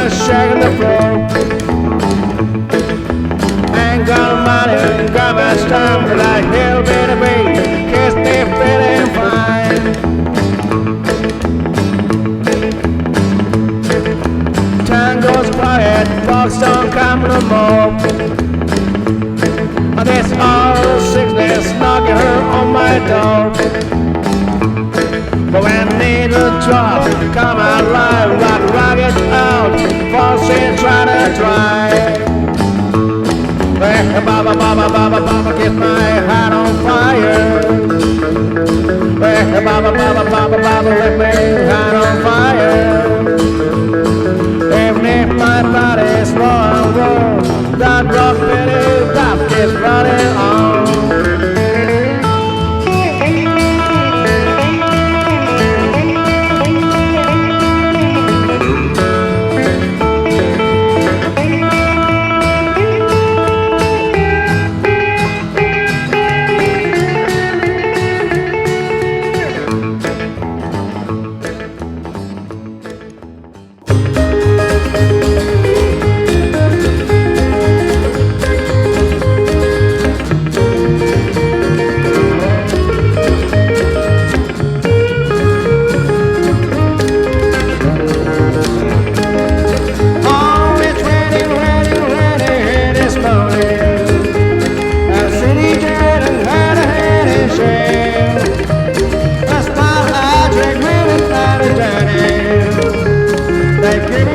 and shaking the floor. Ain't got money, got my stuff, but I hear baby baby, kiss me feeling fine. Time goes quiet, folks don't come no more. This all sickness knocking her on my door. But when I need a drop, come out live, rock it out, false in trying to dry. Baba, baba, baba, baba, get my heart on fire. Baba, baba, baba, baba, let me heart on fire. Even if my body's raw and raw, that rock pity, that keeps running on. They give